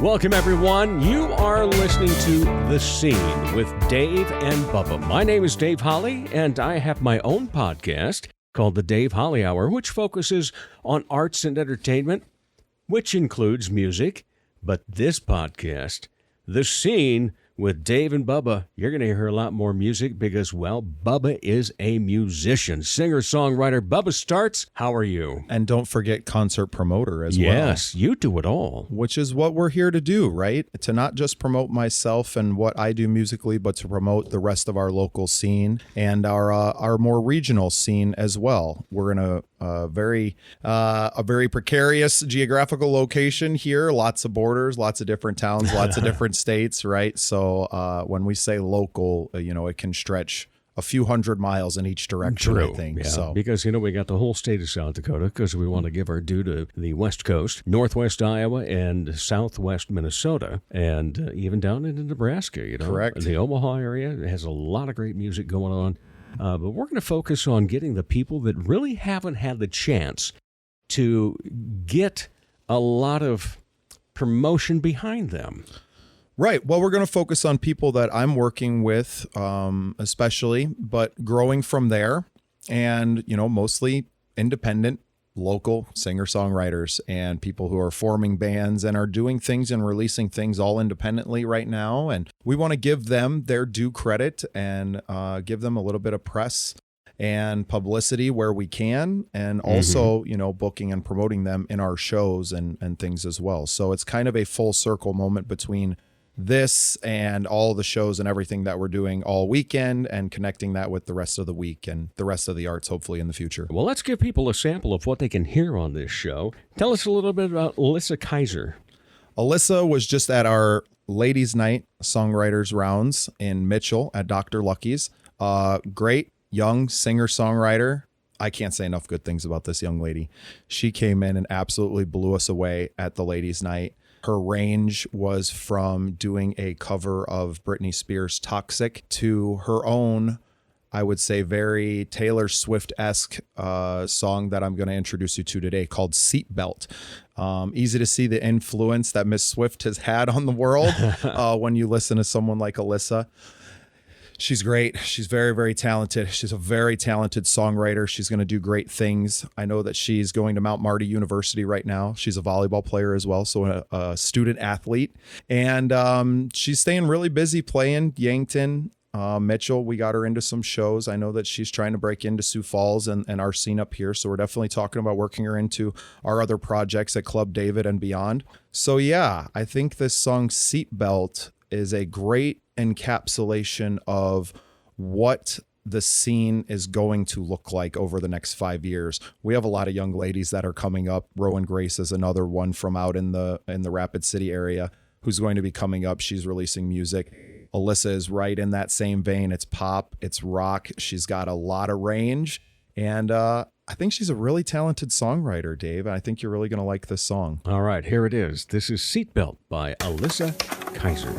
Welcome, everyone. You are listening to The Scene with Dave and Bubba. My name is Dave Holly, and I have my own podcast called The Dave Holly Hour, which focuses on arts and entertainment, which includes music. But this podcast, The Scene with Dave and Bubba, you're going to hear a lot more music because, well, Bubba is a musician, singer-songwriter. Bubba Startz, how are you? And don't forget concert promoter as well. Yes, you do it all. Which is what we're here to do, right? To not just promote myself and what I do musically, but to promote the rest of our local scene and our more regional scene as well. We're in a very precarious geographical location here. Lots of borders, lots of different towns, lots of different states, right? So when we say local, it can stretch a few hundred miles in each direction. True. I think. Yeah. So because, we got the whole state of South Dakota because we want to give our due to the West Coast, Northwest Iowa, and Southwest Minnesota, and even down into Nebraska. Correct. The Omaha area has a lot of great music going on. But we're going to focus on getting the people that really haven't had the chance to get a lot of promotion behind them. Right. Well, we're going to focus on people that I'm working with, especially, but growing from there and, mostly independent, local singer-songwriters and people who are forming bands and are doing things and releasing things all independently right now. And we want to give them their due credit and give them a little bit of press and publicity where we can, and also, booking and promoting them in our shows and things as well. So it's kind of a full circle moment between this and all the shows and everything that we're doing all weekend and connecting that with the rest of the week and the rest of the arts, hopefully in the future. Well, let's give people a sample of what they can hear on this show. Tell us a little bit about Alyssa Keiser. Alyssa was just at our ladies' night songwriters rounds in Mitchell at Dr. Lucky's. Great young singer-songwriter. I can't say enough good things about this young lady. She came in and absolutely blew us away at the ladies' night. Her range was from doing a cover of Britney Spears' Toxic to her own, I would say, very Taylor Swift-esque song that I'm going to introduce you to today called Seatbelt. Easy to see the influence that Miss Swift has had on the world when you listen to someone like Alyssa. She's great. She's very, very talented. She's a very talented songwriter. She's going to do great things. I know that she's going to Mount Marty University right now. She's a volleyball player as well, so a student athlete. And she's staying really busy playing Yankton, Mitchell. We got her into some shows. I know that she's trying to break into Sioux Falls and our scene up here. So we're definitely talking about working her into our other projects at Club David and beyond. So yeah, I think this song Seatbelt is a great encapsulation of what the scene is going to look like over the next 5 years. We have a lot of young ladies that are coming up. Rowan Grace is another one from out in the Rapid City area who's going to be coming up. She's releasing music. Alyssa is right in that same vein. It's pop, it's rock. She's got a lot of range. And I think she's a really talented songwriter, Dave. And I think you're really going to like this song. All right, here it is. This is Seatbelt by Alyssa Keiser.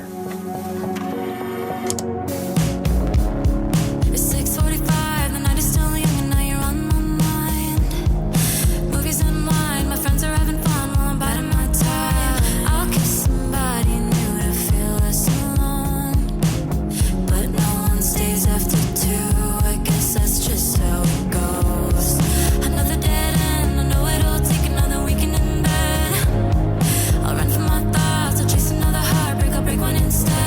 I'll run from my thoughts, I'll chase another heartbreak, I'll break one instead.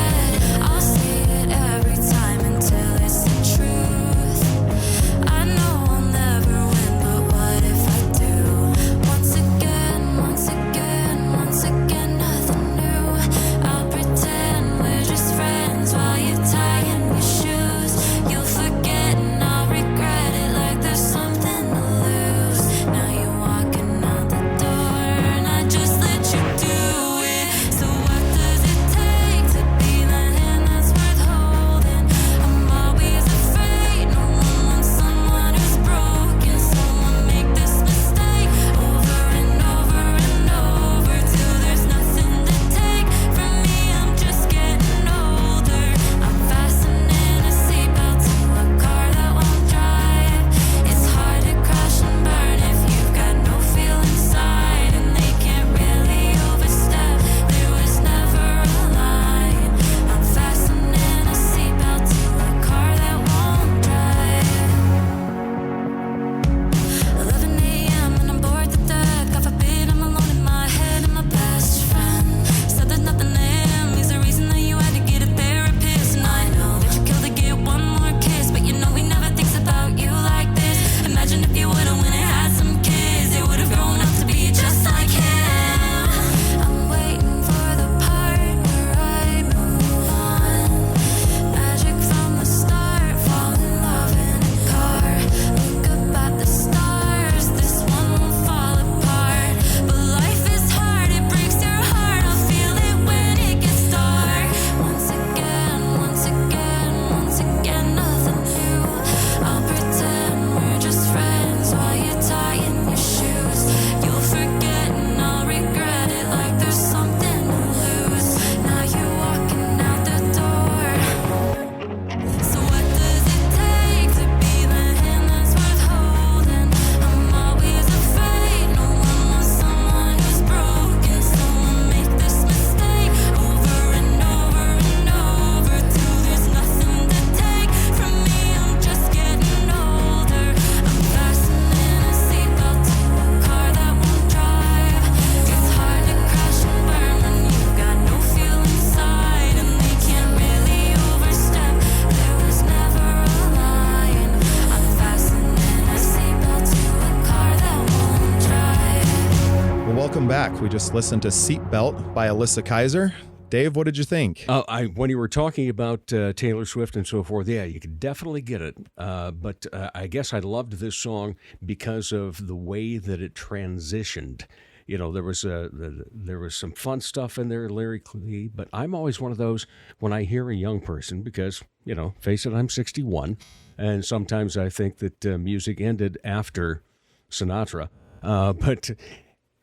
Well, welcome back. We just listened to Seatbelt by Alyssa Keiser. Dave, what did you think? When you were talking about Taylor Swift and so forth, yeah, you could definitely get it. But I guess I loved this song because of the way that it transitioned. You know, there was some fun stuff in there lyrically, but I'm always one of those when I hear a young person because, you know, face it, I'm 61, and sometimes I think that music ended after Sinatra.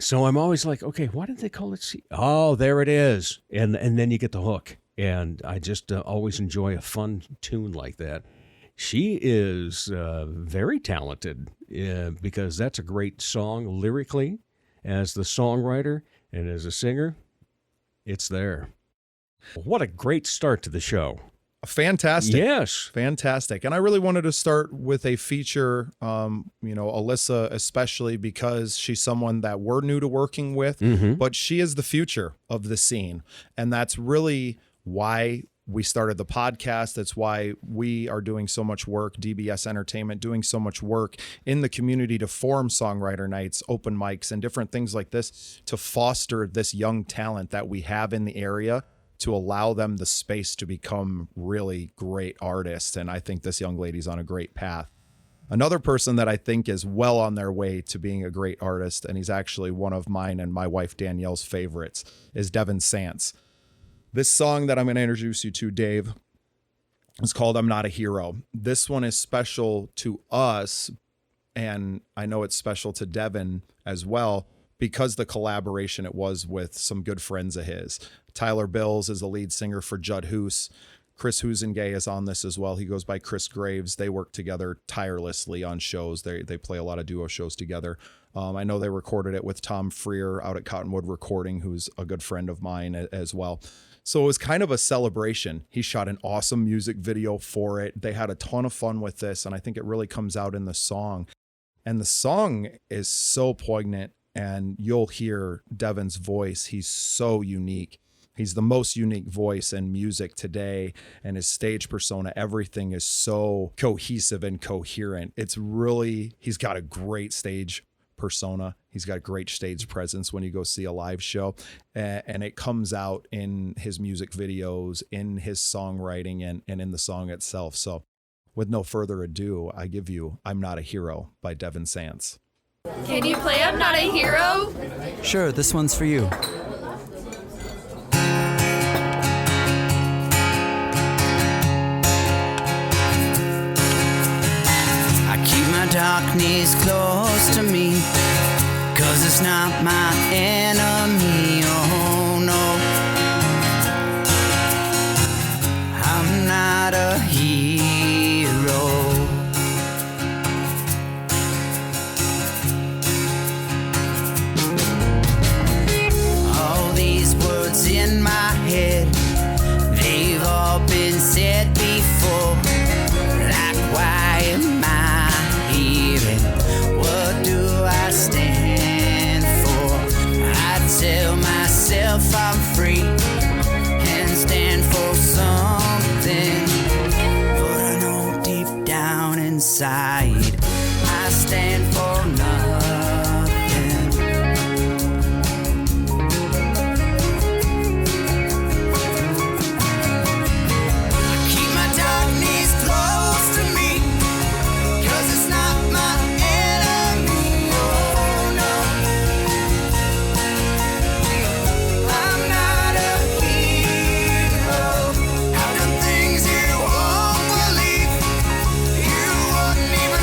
So I'm always like, okay, why did they call it? Oh, there it is. And then you get the hook. And I just always enjoy a fun tune like that. She is very talented because that's a great song lyrically as the songwriter and as a singer. It's there. What a great start to the show. Fantastic. Yes. Fantastic. And I really wanted to start with a feature, Alyssa, especially because she's someone that we're new to working with, but she is the future of the scene. And that's really why we started the podcast. That's why we are doing so much work, DBS Entertainment, doing so much work in the community to form songwriter nights, open mics, and different things like this to foster this young talent that we have in the area, to allow them the space to become really great artists. And I think this young lady's on a great path. Another person that I think is well on their way to being a great artist, and he's actually one of mine and my wife Danielle's favorites, is Devon Sants. This song that I'm going to introduce you to, Dave, is called I'm Not a Hero. This one is special to us, and I know it's special to Devon as well, because the collaboration it was with some good friends of his. Tyler Bills is the lead singer for Judd Hoos. Chris Huzengay is on this as well. He goes by Chris Graves. They work together tirelessly on shows. They play a lot of duo shows together. I know they recorded it with Tom Frear out at Cottonwood Recording, who's a good friend of mine as well. So it was kind of a celebration. He shot an awesome music video for it. They had a ton of fun with this, and I think it really comes out in the song. And the song is so poignant, and you'll hear Devon's voice. He's so unique. He's the most unique voice in music today, and his stage persona, everything is so cohesive and coherent. It's really, he's got a great stage persona. He's got a great stage presence when you go see a live show, and it comes out in his music videos, in his songwriting, and in the song itself. So with no further ado, I give you I'm Not a Hero by Devon Sants. Can you play I'm Not a Hero? Sure, this one's for you. Darkness close to me, 'cause it's not my enemy, oh no. I'm not a hero. All these words in my head, they've all been said before. Like, why am I? What do I stand for? I tell myself I'm free and stand for something, but I know deep down inside I stand for nothing. I keep my darkness close to me, 'cause it's not my enemy, oh no. I'm not a hero. I've done things you won't believe. You wouldn't even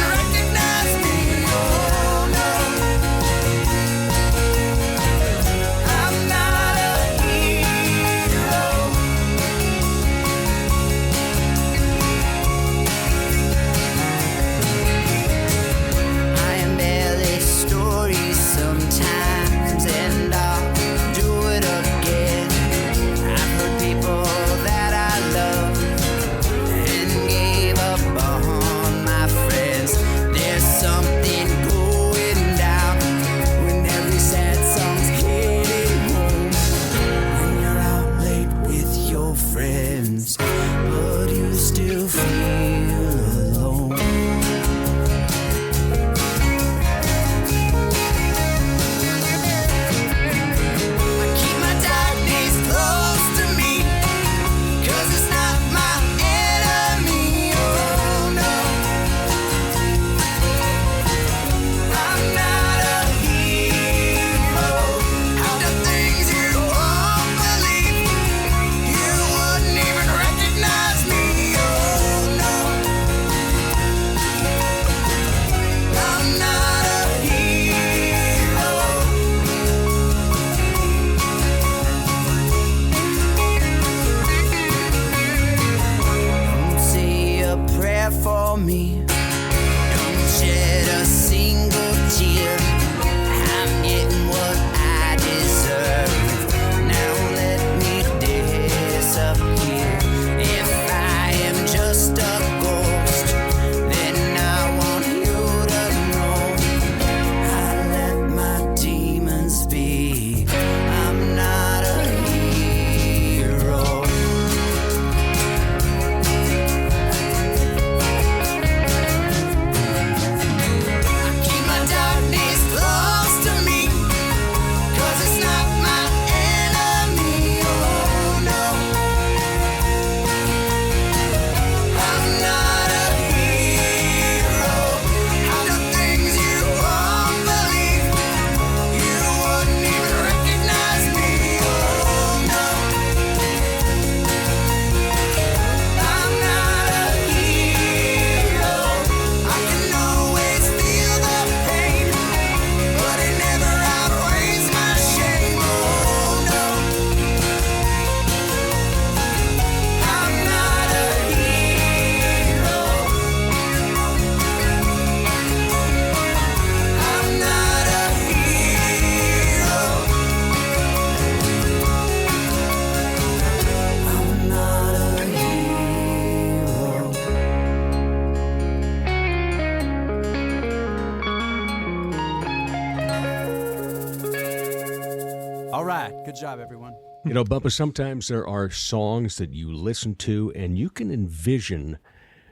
All right. Good job, everyone. You know, Bubba, sometimes there are songs that you listen to and you can envision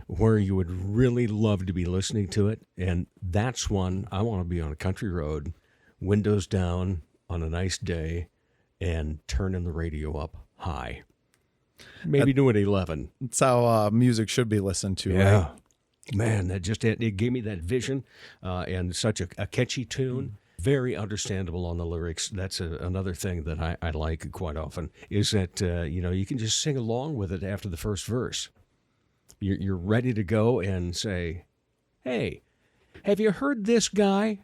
where you would really love to be listening to it. And that's one. I want to be on a country road, windows down on a nice day, and turning the radio up high. Maybe do it 11. That's how music should be listened to, Yeah. right? Man, it gave me that vision and such a catchy tune. Very understandable on the lyrics. That's another thing that I like quite often is that, you can just sing along with it after the first verse. You're ready to go and say, hey, have you heard this guy?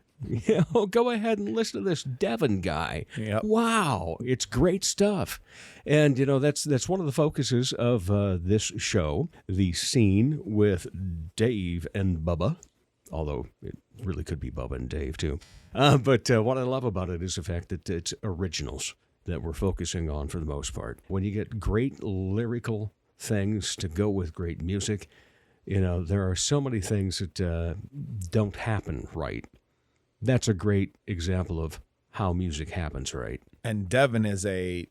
Go ahead and listen to this Devon guy. Yep. Wow, it's great stuff. And, that's one of the focuses of this show, The Scene with Dave and Bubba, although it really could be Bubba and Dave, too. But what I love about it is the fact that it's originals that we're focusing on for the most part. When you get great lyrical things to go with great music, there are so many things that don't happen right. That's a great example of how music happens right. And Devon is a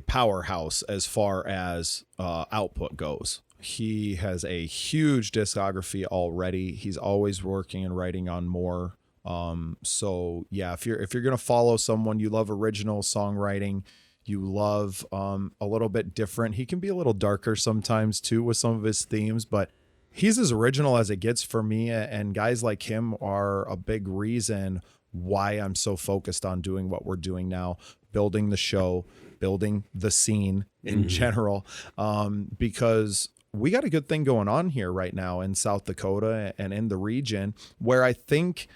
powerhouse as far as output goes. He has a huge discography already. He's always working and writing on more. So yeah, if you're gonna follow someone, you love original songwriting, you love a little bit different. He can be a little darker sometimes too with some of his themes, but he's as original as it gets for me. And guys like him are a big reason why I'm so focused on doing what we're doing now, building the show, building the scene in general, because we got a good thing going on here right now in South Dakota and in the region where I think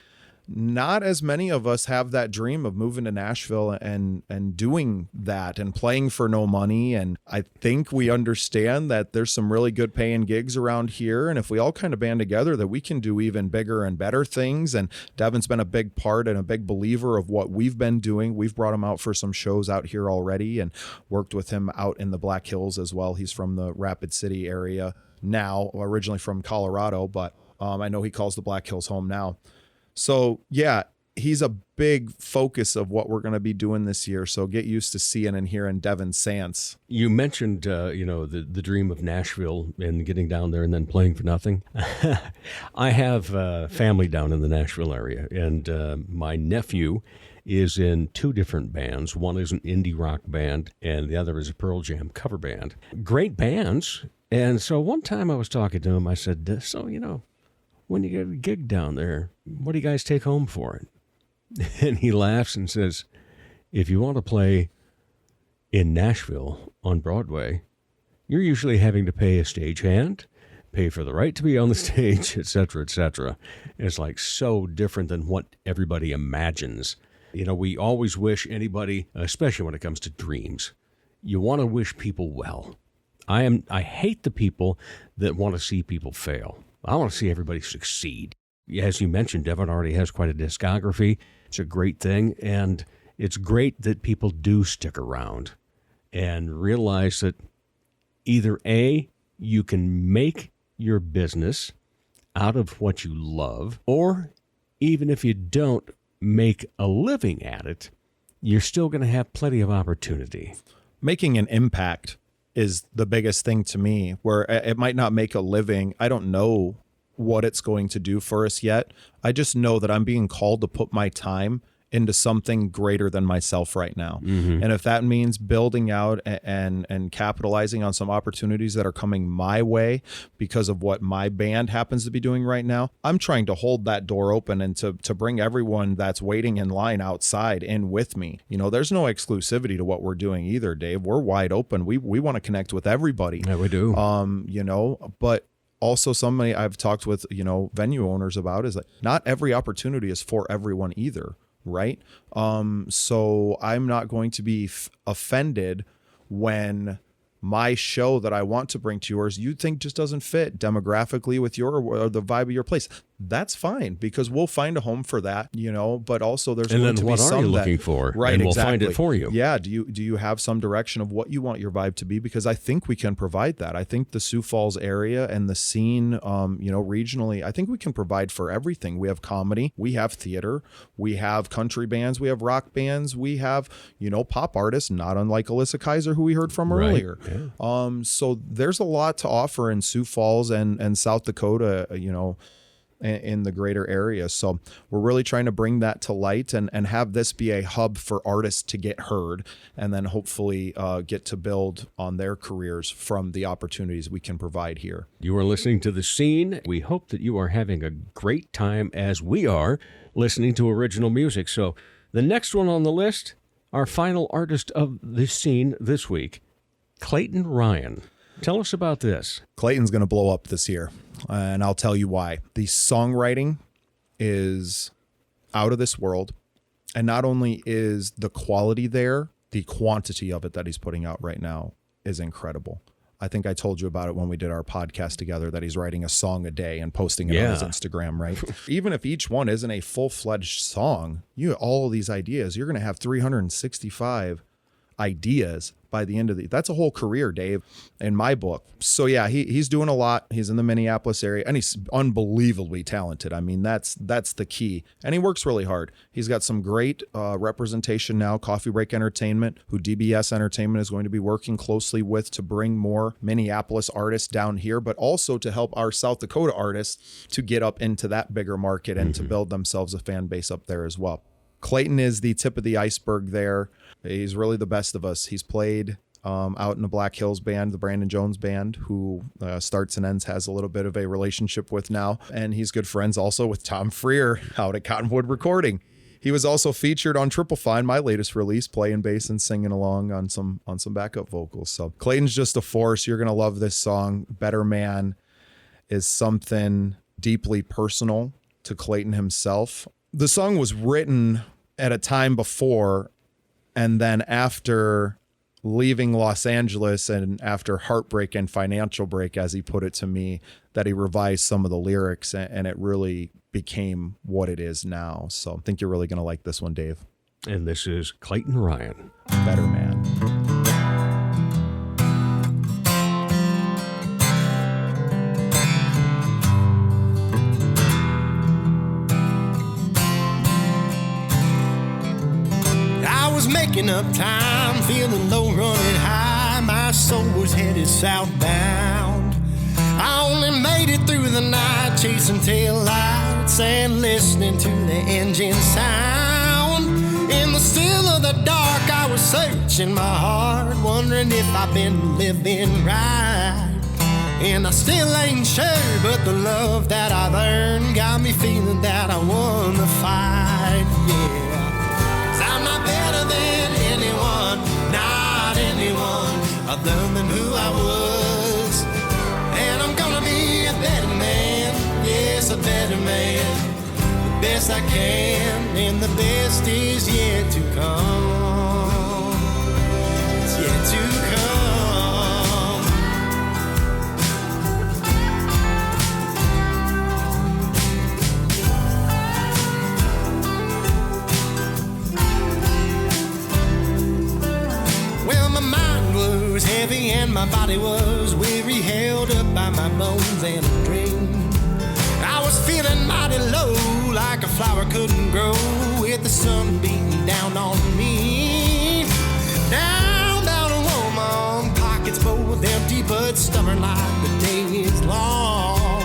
not as many of us have that dream of moving to Nashville and doing that and playing for no money. And I think we understand that there's some really good paying gigs around here. And if we all kind of band together, that we can do even bigger and better things. And Devon's been a big part and a big believer of what we've been doing. We've brought him out for some shows out here already and worked with him out in the Black Hills as well. He's from the Rapid City area now, originally from Colorado, but I know he calls the Black Hills home now. So, yeah, he's a big focus of what we're going to be doing this year. So get used to seeing and hearing Devon Sants. You mentioned, the dream of Nashville and getting down there and then playing for nothing. I have family down in the Nashville area, and my nephew is in two different bands. One is an indie rock band, and the other is a Pearl Jam cover band. Great bands. And so one time I was talking to him, I said, when you get a gig down there, what do you guys take home for it? And he laughs and says, if you want to play in Nashville on Broadway, you're usually having to pay a stagehand, pay for the right to be on the stage, et cetera, et cetera. It's like so different than what everybody imagines. We always wish anybody, especially when it comes to dreams, you want to wish people well. I hate the people that want to see people fail. I want to see everybody succeed. As you mentioned, Devon already has quite a discography. It's a great thing, and it's great that people do stick around and realize that either A, you can make your business out of what you love, or even if you don't make a living at it, you're still going to have plenty of opportunity. Making an impact is the biggest thing to me, where it might not make a living. I don't know what it's going to do for us yet. I just know that I'm being called to put my time into something greater than myself right now. Mm-hmm. And if that means building out and capitalizing on some opportunities that are coming my way because of what my band happens to be doing right now, I'm trying to hold that door open and to bring everyone that's waiting in line outside in with me. There's no exclusivity to what we're doing either, Dave. We're wide open. We want to connect with everybody. Yeah, we do. But also somebody I've talked with, venue owners about is that not every opportunity is for everyone either. Right. So I'm not going to be offended when my show that I want to bring to yours, you think just doesn't fit demographically with or the vibe of your place. that's fine, because we'll find a home for that, but also there's and going then to be what some are you that, looking for? right, and we'll exactly. find it for you. Yeah. Do you have some direction of what you want your vibe to be? Because I think we can provide that. I think the Sioux Falls area and the scene, regionally, I think we can provide for everything. We have comedy, we have theater, we have country bands, we have rock bands, we have, pop artists, not unlike Alyssa Keiser, who we heard from earlier. Yeah. So there's a lot to offer in Sioux Falls and South Dakota, in the greater area. So we're really trying to bring that to light and have this be a hub for artists to get heard, and then hopefully get to build on their careers from the opportunities we can provide here. You are listening to The Scene. We hope that you are having a great time, as we are, listening to original music. So the next one on the list, our final artist of The Scene this week, Clayton Ryan. Tell us about this. Clayton's going to blow up this year, and I'll tell you why. The songwriting is out of this world, and not only is the quality there, the quantity of it that he's putting out right now is incredible. I think I told you about it when we did our podcast together, that he's writing a song a day and posting it on his Instagram, right? Even if each one isn't a full-fledged song, all of these ideas, you're going to have 365 ideas by the end of that's a whole career, Dave, in my book. So yeah, he's doing a lot. He's in the Minneapolis area, and he's unbelievably talented. I mean, that's the key. And he works really hard. He's got some great representation now. Coffee Break Entertainment, who DBS Entertainment is going to be working closely with to bring more Minneapolis artists down here, but also to help our South Dakota artists to get up into that bigger market and to build themselves a fan base up there as well. Clayton is the tip of the iceberg there. He's really the best of us. He's played out in the Black Hills band, the Brandon Jones band, who Startz and Endz has a little bit of a relationship with now. And he's good friends also with Tom Frear out at Cottonwood Recording. He was also featured on Triple Fine, my latest release, playing bass and singing along on some backup vocals. So Clayton's just a force. You're going to love this song. Better Man is something deeply personal to Clayton himself. The song was written at a time before and then after leaving Los Angeles and after heartbreak and financial break, as he put it to me, that he revised some of the lyrics and it really became what it is now. So I think you're really going to like this one, Dave. And this is Clayton Ryan. Better Man. Making up time, feeling low, running high. My soul was headed southbound. I only made it through the night, chasing tail lights and listening to the engine sound. In the still of the dark, I was searching my heart, wondering if I've been living right. And I still ain't sure, but the love that I've earned got me feeling that I won the fight, yeah. I'm not better than anyone, not anyone other than who I was. And I'm gonna be a better man, yes, a better man. The best I can, and the best is yet to come. It's yet to come. Heavy and my body was weary, held up by my bones and a dream. I was feeling mighty low, like a flower couldn't grow, with the sun beating down on me. Down, down, woman, pockets both empty, but stubborn like the day is long.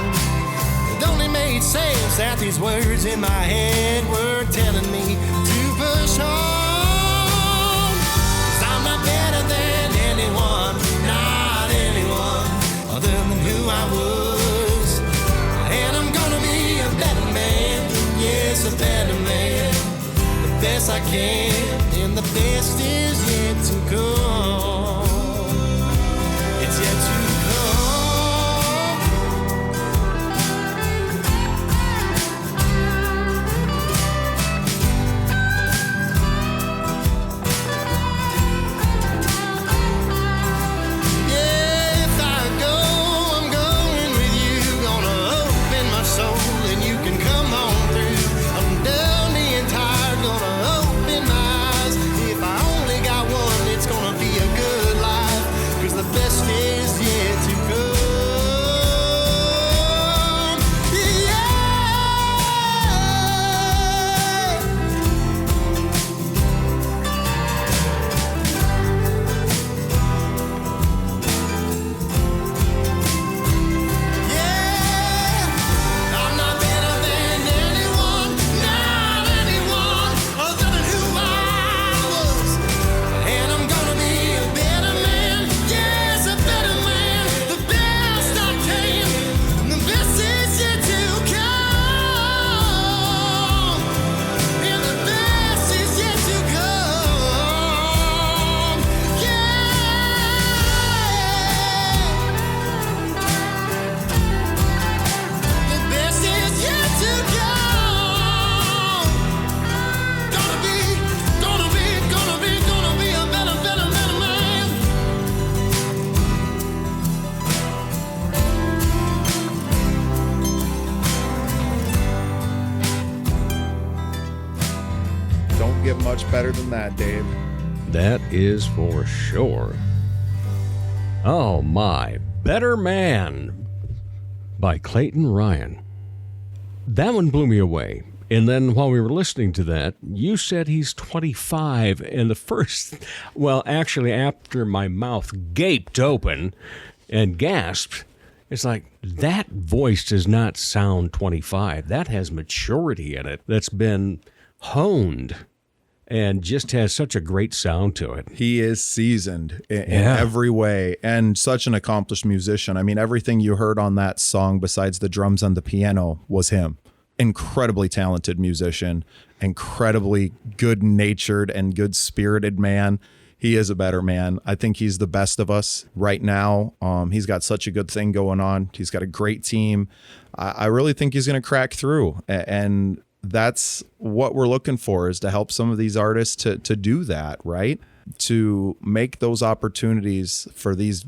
It only made sense that these words in my head were telling me to push on. 'Cause I'm not better than anyone, not anyone other than who I was. And I'm gonna be a better man, yes, a better man. The best I can, and the best is yet to come. It's yet to come. Yeah, if I go, I'm going with you. Gonna open my soul and you can better than that, Dave. That is for sure. Oh my, Better Man by Clayton Ryan. That one blew me away. And then while we were listening to that, you said he's 25, and the first, well, actually after my mouth gaped open and gasped, it's like, that voice does not sound 25. That has maturity in it that's been honed and just has such a great sound to it. He is seasoned in every way and such an accomplished musician. I mean, everything you heard on that song besides the drums and the piano was him. Incredibly talented musician, incredibly good-natured and good-spirited man. He is a better man. I think he's the best of us right now. He's got such a good thing going on. He's got a great team. I really think he's going to crack through, and that's what we're looking for, is to help some of these artists to do that, right? To make those opportunities for these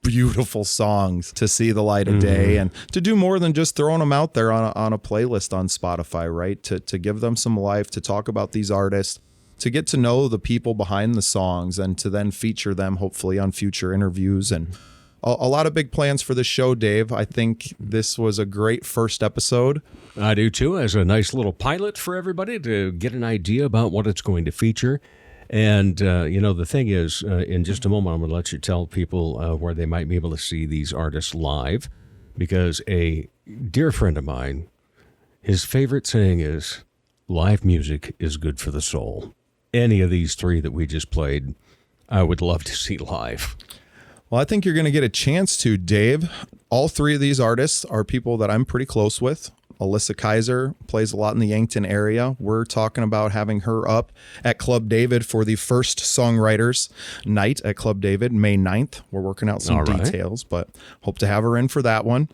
beautiful songs to see the light of day, and to do more than just throwing them out there on a playlist on Spotify, right? To give them some life, to talk about these artists, to get to know the people behind the songs, and to then feature them hopefully on future interviews. And a lot of big plans for this show, Dave. I think this was a great first episode. I do too, as a nice little pilot for everybody to get an idea about what it's going to feature. And, the thing is, in just a moment, I'm going to let you tell people where they might be able to see these artists live, because a dear friend of mine, his favorite saying is, live music is good for the soul. Any of these three that we just played, I would love to see live. Well, I think you're going to get a chance to, Dave. All three of these artists are people that I'm pretty close with. Alyssa Keiser plays a lot in the Yankton area. We're talking about having her up at Club David for the first Songwriters Night at Club David, May 9th. We're working out some details, but hope to have her in for that one.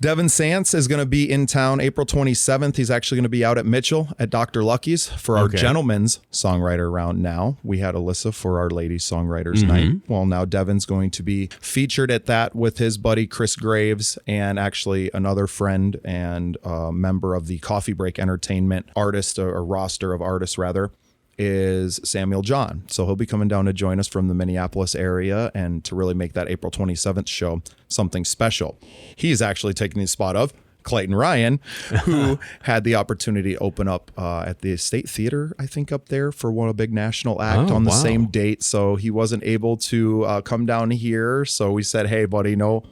Devon Sants is going to be in town April 27th. He's actually going to be out at Mitchell at Dr. Lucky's for our gentlemen's songwriter round now. We had Alyssa for our ladies songwriters night. Well, now Devon's going to be featured at that with his buddy Chris Graves, and actually another friend and member of the Coffee Break Entertainment artist, or roster of artists rather, is Samuel John. So he'll be coming down to join us from the Minneapolis area, and to really make that April 27th show something special. He's actually taking the spot of Clayton Ryan, who had the opportunity to open up at the State Theater, I think, up there for a big national act on the same date. So he wasn't able to come down here. So we said, hey, buddy, no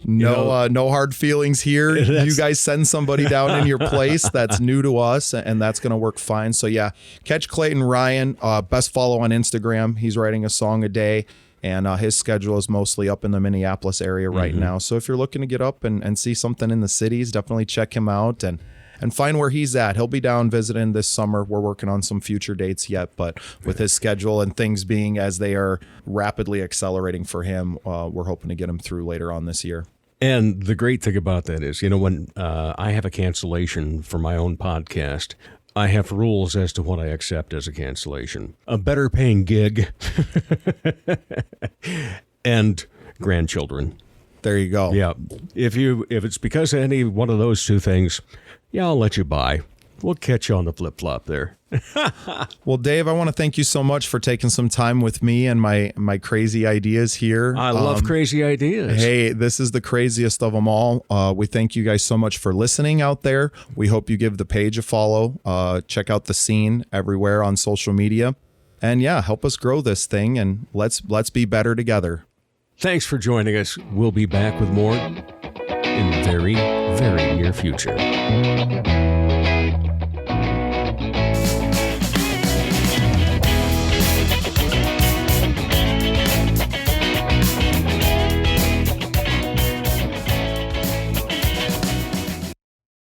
hard feelings here. You guys send somebody down in your place that's new to us, and that's going to work fine. So yeah, catch Clayton Ryan. Best follow on Instagram. He's writing a song a day, and his schedule is mostly up in the Minneapolis area right now. So if you're looking to get up and see something in the cities, definitely check him out and find where he's at. He'll be down visiting this summer. We're working on some future dates yet, but with his schedule and things being as they are rapidly accelerating for him, we're hoping to get him through later on this year. And the great thing about that is, when I have a cancellation for my own podcast, I have rules as to what I accept as a cancellation. A better paying gig and grandchildren. There you go. Yeah. If it's because of any one of those two things, yeah, I'll let you by. We'll catch you on the flip-flop there. Well, Dave, I want to thank you so much for taking some time with me and my crazy ideas here. I love crazy ideas. Hey, this is the craziest of them all. We thank you guys so much for listening out there. We hope you give the page a follow. Check out the scene everywhere on social media. And yeah, help us grow this thing, and let's be better together. Thanks for joining us. We'll be back with more in the very, very near future.